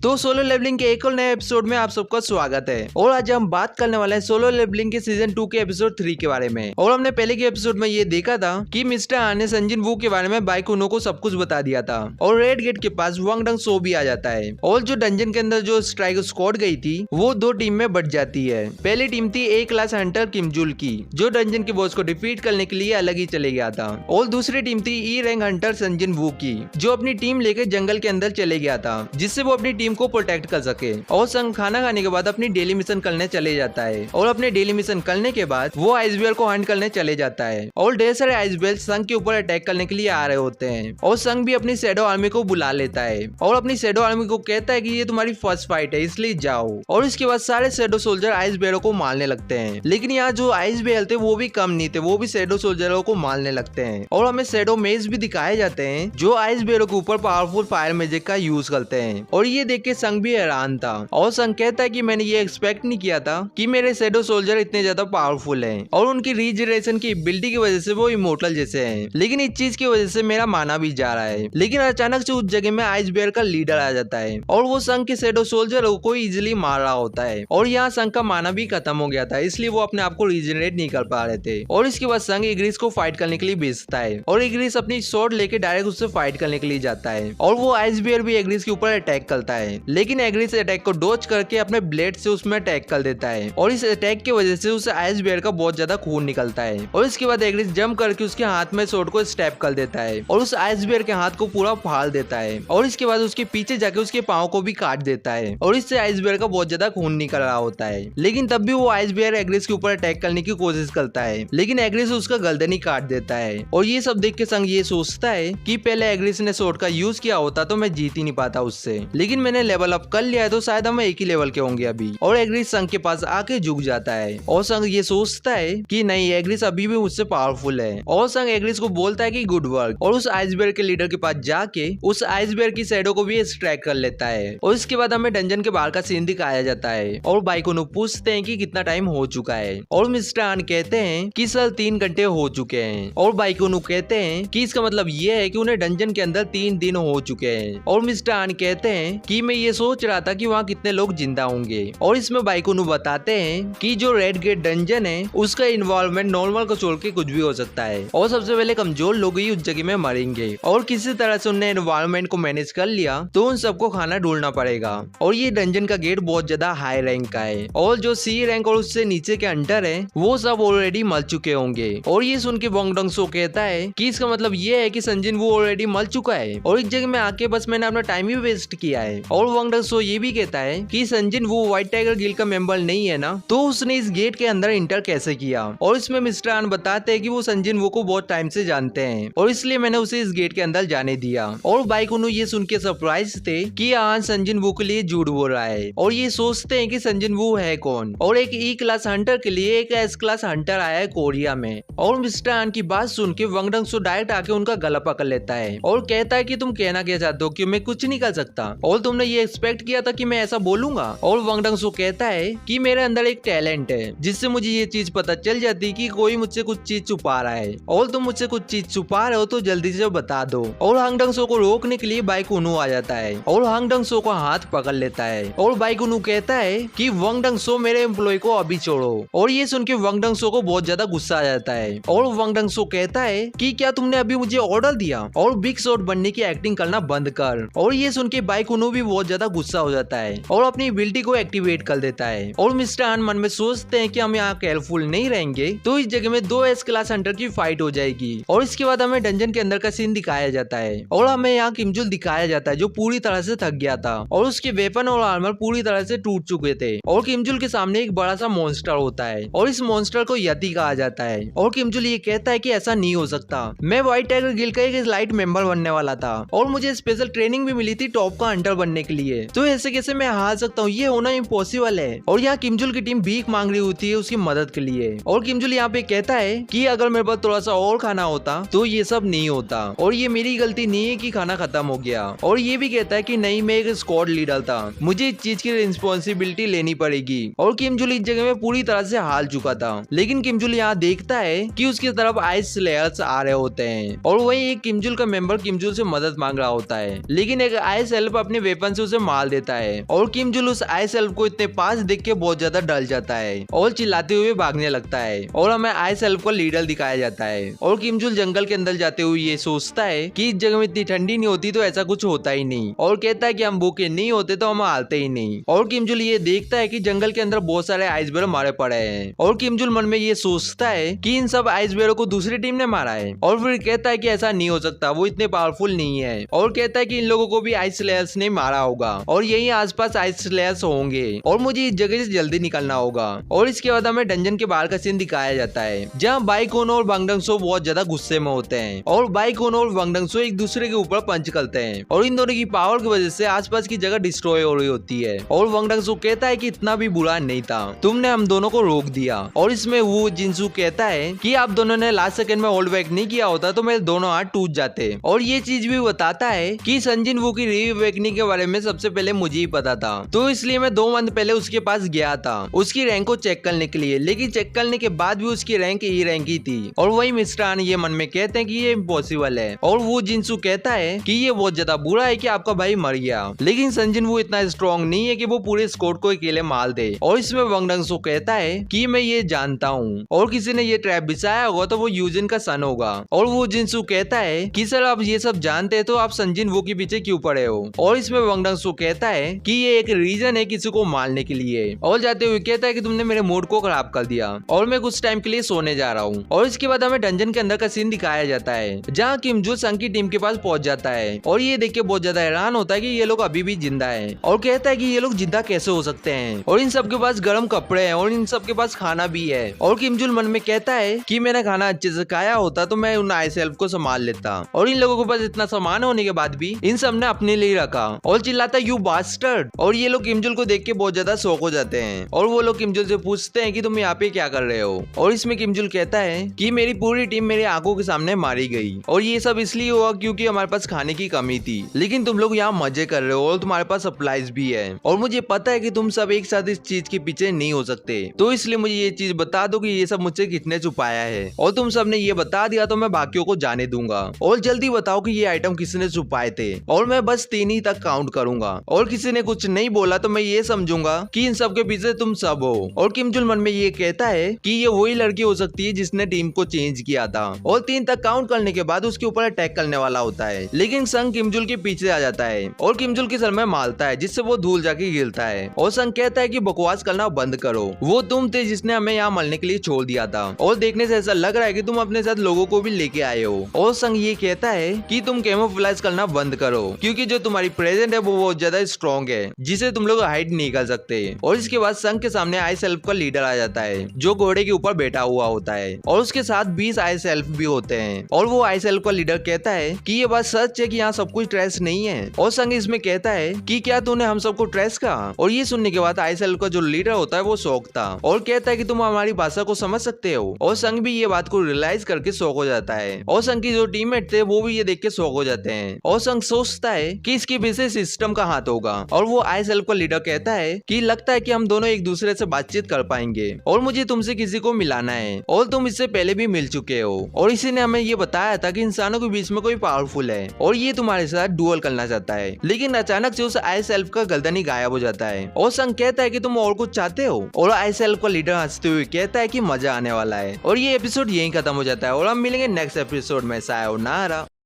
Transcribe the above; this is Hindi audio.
तो सोलो लेवलिंग के एक और नए एपिसोड में आप सबका स्वागत है। और आज हम बात करने वाले हैं सोलो लेवलिंग के सीजन 2 के एपिसोड 3 के बारे में। और हमने पहले के एपिसोड में ये देखा था कि मिस्टर आन ने संजिन वू के बारे में बाइकुनो को सब कुछ बता दिया था और रेड गेट के पास वांग डंग सो भी आ जाता है। और जो डंजन के अंदर जो स्ट्राइक स्क्वाड गई थी वो दो टीम में बढ़ जाती है। पहली टीम थी ए क्लास हंटर किमजुल की, जो डंजन के बॉस को डिफीट करने के लिए अलग ही चले गया था। और दूसरी टीम थी ई रैंक हंटर संजिन वू की, जो अपनी टीम लेकर जंगल के अंदर चले गया था जिससे वो अपनी टीम को प्रोटेक्ट कर सके। और संग खाना खाने के बाद अपनी डेली मिशन करने चले जाता है और अपने डेली मिशन करने के बाद वो आइस बेल को हंट करने चले जाता है। और ढेर सारे आइस बेल संग के ऊपर अटैक करने के लिए आ रहे होते हैं और संग भी अपनी शैडो आर्मी को बुला लेता है और अपनी शैडो आर्मी को कहता है कि ये तुम्हारी फर्स्ट फाइट है इसलिए जाओ। और इसके बाद सारे शैडो सोल्जर आइस बेलों को मारने लगते हैं, लेकिन यहाँ जो आइस बेल थे वो भी कम नहीं थे, वो भी शैडो सोल्जरों को मारने लगते हैं। और हमें शैडो मेज भी दिखाए जाते हैं जो आइस बेलों के ऊपर पावरफुल फायर मैजिक का यूज करते हैं। और ये देख के संग भी हैरान था और संग कहता है कि मैंने ये एक्सपेक्ट नहीं किया था कि मेरे शैडो सोल्जर इतने ज्यादा पावरफुल हैं और उनकी रीजनरेशन की एबिलिटी की वजह से वो इमोर्टल जैसे हैं। लेकिन इस चीज की वजह से मेरा माना भी जा रहा है। लेकिन अचानक से उस जगह में आइस बेयर का लीडर आ जाता है और वो संग के शैडो सोल्जरों को इजिली मार रहा होता है। और यहाँ संग का माना भी खत्म हो गया था, इसलिए वो अपने आप को रीजनरेट नहीं कर पा रहे थे। और इसके बाद संग इग्रिस को फाइट करने के लिए भेजता है और इग्रिस अपनी स्वॉर्ड लेके डायरेक्ट उससे फाइट करने के लिए जाता है। और वो आइस बेयर भी एग्रिस के ऊपर अटैक करता है, लेकिन एग्रिस अटैक को डॉज करके अपने ब्लेड से उसमें अटैक कर देता है। और इस अटैक की वजह से उस आइस बेयर का बहुत ज्यादा खून निकलता है। और इसके बाद एग्रिस जंप करके उसके हाथ में स्वॉर्ड को स्टैप कर देता है और उस आइस बेयर के हाथ को पूरा फाड़ देता है। और इसके बाद उसके पीछे जाके उसके पाँव को भी काट देता है और इससे आइस बेयर का बहुत ज्यादा खून निकल रहा होता है। लेकिन तब भी वो आइस बेयर एग्रिस के ऊपर अटैक करने की कोशिश करता है, लेकिन एग्रिस उसका गर्दन ही काट देता है। और ये सब देख के संग ये सोचता है कि पहले एग्रिस ने स्वॉर्ड का यूज किया होता तो मैं जीत ही नहीं पाता उससे, लेकिन मैंने लेवल अप कर लिया है तो शायद हम एक ही लेवल के होंगे अभी। और एग्रिस संग के पास आके झुक जाता है और संग ये सोचता है कि नहीं, एग्रिस अभी भी मुझसे पावरफुल है। और संग एग्रिस को बोलता है कि गुड वर्क, और उस आइस बेयर के लीडर के पास जाके उस आइस बेयर की शैडो को भी एक्सट्रैक्ट कर लेता है। और इसके बाद हमें डंजन के बाहर का सीन दिखाया जाता है और बाइकुनो पूछते हैं कि कितना टाइम हो चुका है। और मिस्टर आन कहते हैं कि सर 3 घंटे हो चुके हैं। और बाइकुनो कहते हैं कि इसका मतलब ये है कि उन्हें डंजन के अंदर 3 दिन हो चुके हैं। और मिस्टर आन कहते हैं कि मैं ये सोच रहा था कि वहाँ कितने लोग जिंदा होंगे। और इसमें बाइकुनो बताते हैं कि जो रेड गेट डंजन है उसका इन्वॉल्वमेंट नॉर्मल को छोड़ के कुछ भी हो सकता है और सबसे पहले कमजोर लोग ही उस जगह में मरेंगे। और किसी तरह से उन्हें इन्वॉल्वमेंट को मैनेज कर लिया तो उन सबको खाना ढूंढना पड़ेगा। और ये डंजन का गेट बहुत ज्यादा हाई रैंक का है और जो सी रैंक और उससे नीचे के अंडर है वो सब ऑलरेडी मर चुके होंगे। और ये सुन के वांग डंग सो कहता है कि इसका मतलब ये है कि संजिन वो ऑलरेडी मर चुका है और इस जगह में आके बस मैंने अपना टाइम ही वेस्ट किया है। और वांग डंग सो ये भी कहता है कि संजिन वो व्हाइट टाइगर गिल्ड का मेंबर नहीं है ना, तो उसने इस गेट के अंदर इंटर कैसे किया। और इसमें मिस्टर आन बताते हैं कि वो संजिन वो को बहुत टाइम से जानते हैं और इसलिए मैंने उसे इस गेट के अंदर जाने दिया। और बाइकुनो ये सुन के सरप्राइज थे कि आन संजिन वो के लिए झूठ बोल रहा है और ये सोचते हैं कि संजिन वो है कौन। और एक ई क्लास हंटर के लिए एक एस क्लास हंटर आया है कोरिया में। और मिस्टर आन की बात सुन के वांग डंग सो डायरेक्ट आके उनका गला पकड़ लेता है और कहता है कि तुम कहना क्या चाहते हो कि मैं कुछ नहीं कर सकता और तुमने ये एक्सपेक्ट किया था कि मैं ऐसा बोलूंगा। और वांग डंग सो कहता है कि मेरे अंदर एक टैलेंट है जिससे मुझे ये चीज पता चल जाती कि कोई मुझसे कुछ चीज छुपा रहा है और तुम मुझसे कुछ चीज छुपा रहे हो तो जल्दी से बता दो। और हांग डंग सो को रोकने के लिए बाइकुनो आ जाता है और हांग डंग सो का हाथ पकड़ लेता है। और बाइकुनो कहता है कि वांग डंग सो मेरे एम्प्लॉय को अभी छोड़ो। और ये सुन के वांग डंग सो को बहुत ज्यादा गुस्सा आ जाता है और वांग डंग सो कहता है कि क्या तुमने अभी मुझे ऑर्डर दिया और बिग शॉट बनने की एक्टिंग करना बंद कर। और ये सुन के बाइकुनो भी बहुत ज्यादा गुस्सा हो जाता है और अपनी एबिलिटी को एक्टिवेट कर देता है। और मिस्टर आन मन में सोचते हैं कि हम यहाँ केयरफुल नहीं रहेंगे तो इस जगह में 2 एस क्लास हंटर की फाइट हो जाएगी। और इसके बाद हमें डंजन के अंदर का सीन दिखाया जाता है और हमें यहाँ किमजुल दिखाया जाता है जो पूरी तरह से थक गया था और उसके वेपन और आर्मर पूरी तरह से टूट चुके थे। और किमजुल के सामने एक बड़ा सा मॉन्स्टर होता है और इस मॉन्स्टर को यति कहा जाता है। और किमजुल ये कहता है कि ऐसा नहीं हो सकता, मैं व्हाइट टाइगर गिल्ड का एक लाइट मेंबर बनने वाला था और मुझे स्पेशल ट्रेनिंग भी मिली थी टॉप का हंटर बनने के लिए, तो ऐसे कैसे मैं हार सकता हूँ, ये होना इम्पॉसिबल है। और यहाँ किमजुल की टीम भीख मांग रही होती है उसकी मदद के लिए और किमजुल यहाँ पे कहता है कि अगर मेरे पास थोड़ा सा और खाना होता तो ये सब नहीं होता और ये मेरी गलती नहीं है कि खाना खत्म हो गया। और ये भी कहता है कि नहीं, मैं एक स्क्वाड लीडर था, मुझे इस चीज की रिस्पॉन्सिबिलिटी लेनी पड़ेगी। और किमजुल इस जगह में पूरी तरह से हार चुका था, लेकिन किमजुल यहाँ देखता है कि उसकी तरफ आइस स्लेयर्स आ रहे होते हैं और वही एक किमजुल का मेंबर किमजुल से मदद मांग रहा होता है, लेकिन एक आइस एल्फ अपने वेपन जुबान से उसे मार देता है और किम जुल उस आइस एल्फ को इतने पास देख के बहुत ज्यादा डर जाता है और चिल्लाते हुए भागने लगता है और हमें आइस एल्फ का लीडर दिखाया जाता है। और किम जुल जंगल के अंदर जाते हुए ये सोचता है कि इस जगह में इतनी ठंडी नहीं होती तो ऐसा कुछ होता ही नहीं, और कहता है कि हम भूखे नहीं होते तो हम हारते ही नहीं। और किम जुल ये देखता है कि जंगल के अंदर बहुत सारे आइस बेयर मारे पड़े हैं और किम जुल मन में ये सोचता है कि इन सब आइस बेयरों को दूसरी टीम ने मारा है, और फिर कहता है कि ऐसा नहीं हो सकता, वो इतने पावरफुल नहीं है, और कहता है कि इन लोगों को भी आइस स्लेयर्स ने मारा होगा और यही आसपास आइस स्लेयर्स होंगे और मुझे इस जगह से जल्दी निकलना होगा। और इसके बाद हमें डंजन के बाहर का सीन दिखाया जाता है जहाँ बाइकोनो और वांग डंगसो बहुत ज्यादा गुस्से में होते हैं और बाइकोनो और वांग डंगसो एक दूसरे के ऊपर पंच करते हैं और इन दोनों की पावर की वजह से आसपास की जगह डिस्ट्रॉय हो रही होती है। और वांग डंगसो कहता है कि इतना भी बुरा नहीं था, तुमने हम दोनों को रोक दिया। और इसमें वो जिनसू कहता है कि आप दोनों ने लास्ट सेकंड में होल्ड बैक नहीं किया होता तो मेरे दोनों हाथ टूट जाते। और ये चीज भी बताता है कि संजिन वू की रीअवेकनिंग के बारे में सबसे पहले मुझे ही पता था, तो इसलिए मैं 2 मंथ पहले उसके पास गया था उसकी रैंक को चेक करने के लिए, लेकिन चेक करने के बाद भी उसकी रैंक ई रैंक ही थी। और वही मिस्टर आन ये मन में कहते हैं कि ये इम्पॉसिबल है। और वो जिनसू कहता है कि ये बहुत ज्यादा बुरा है कि आपका भाई मर गया, लेकिन संजिन वू इतना स्ट्रॉन्ग नहीं है कि वो पूरे स्क्वाड को अकेले मार दे। और इसमें वांग डंगसो कहता है कि मैं ये जानता हूँ और किसी ने ये ट्रैप बिछाया होगा तो वो यूजिन का सन होगा। और वो जिनसू कहता है कि सर आप ये सब जानते हैं तो आप संजिन वू के पीछे क्यों पड़े हो। और इसमें वांग डंगसो कहता है कि ये एक रीजन है किसी को मारने के लिए। और जाते हुए कहता है कि तुमने मेरे मूड को खराब कर दिया और मैं कुछ टाइम के लिए सोने जा रहा हूँ। और इसके बाद हमें डंजन के अंदर का सीन दिखाया जाता है जहाँ किम जुल संग की टीम के पास पहुंच जाता है और ये देख के बहुत ज्यादा हैरान होता है कि ये लोग अभी भी जिंदा है और कहता है कि ये लोग जिंदा कैसे हो सकते हैं और इन सब के पास गर्म कपड़े हैं और इन सब के पास खाना भी है। और किम जुल मन में कहता है कि मैंने खाना अच्छे से खाया होता तो मैं उन आइस एल्फ को संभाल लेता, और इन लोगों के पास इतना सामान होने के बाद भी इन सब ने अपने लिए रखा। और चिल्लाता यू बास्टर्ड। और ये लोग किम जुल को देख के बहुत ज्यादा शौक हो जाते हैं और वो लोग किम जुल से पूछते हैं कि तुम यहाँ पे क्या कर रहे हो। और इसमें किम जुल कहता है कि मेरी पूरी टीम मेरी आंखों के सामने मारी गई और ये सब इसलिए हुआ क्योंकि हमारे पास खाने की कमी थी, लेकिन तुम लोग यहाँ मजे कर रहे हो और तुम्हारे पास सप्लाईज भी है और मुझे पता है कि तुम सब एक साथ इस चीज के पीछे नहीं हो सकते, तो इसलिए मुझे ये चीज बता दो कि ये सब मुझसे किसने छुपाया है। और तुम सब ने ये बता दिया तो मैं बाकियों को जाने दूंगा और जल्दी बताओ कि ये आइटम किसने छुपाए थे। और मैं बस 3 ही तक काउंट करूंगा और किसी ने कुछ नहीं बोला तो मैं ये समझूंगा कि इन सब के पीछे तुम सब हो। और किम जुल मन में ये कहता है कि ये वही लड़की हो सकती है जिसने टीम को चेंज किया था। और 3 तक काउंट करने के बाद उसके ऊपर अटैक करने वाला होता है, लेकिन संग किम जुल के पीछे आ जाता है और किम जुल के सर में मारता है जिससे वो धूल जाके गिरता है। और संग कहता है कि बकवास करना बंद करो, वो तुम थे जिसने हमें यहाँ मरने के लिए छोड़ दिया था और देखने से ऐसा लग रहा है कि तुम अपने साथ लोगों को भी लेके आए हो। और संग ये कहता है कि तुम कैमोफ्लेज करना बंद करो क्योंकि जो तुम्हारी प्रेजेंट है वो बहुत ज्यादा स्ट्रॉन्ग है जिसे तुम लोग हाइड नहीं कर सकते। और इसके बाद संग के सामने आइस एल्फ का लीडर आ जाता है जो घोड़े के ऊपर बैठा हुआ होता है और उसके साथ 20 आइस एल्फ भी होते हैं। और वो आइस एल्फ का लीडर कहता है कि ये बात सच है कि यहाँ सब कुछ ट्रेस नहीं है। और संग इसमें कहता है कि क्या तूने हम सबको ट्रेस कहा। और ये सुनने के बाद आइस एल्फ का जो लीडर होता है वो शौक था और कहता है कि तुम हमारी भाषा को समझ सकते हो। और संग भी ये बात को रियलाइज करके शौक हो जाता है और संग की जो टीममेट थे वो भी ये देख के शौक हो जाते हैं। और संग सोचता है कि इसके पीछे सिस्टम का हाथ होगा। और वो आइस एल्फ का लीडर कहता है कि लगता है कि हम दोनों एक दूसरे से बातचीत कर पाएंगे और मुझे तुमसे किसी को मिलाना है और तुम इससे पहले भी मिल चुके हो और इसी ने हमें ये बताया था कि इंसानों के बीच में कोई पावरफुल है और ये तुम्हारे साथ डुअल करना चाहता है। लेकिन अचानक से उस आइस एल्फ का गर्दन ही गायब हो जाता है और संग कहता है कि तुम और कुछ चाहते हो। और आइस एल्फ का लीडर हंसते हुए कहता है कि मजा आने वाला है। और ये एपिसोड यहीं खत्म हो जाता है और हम मिलेंगे नेक्स्ट एपिसोड में। सायोनारा।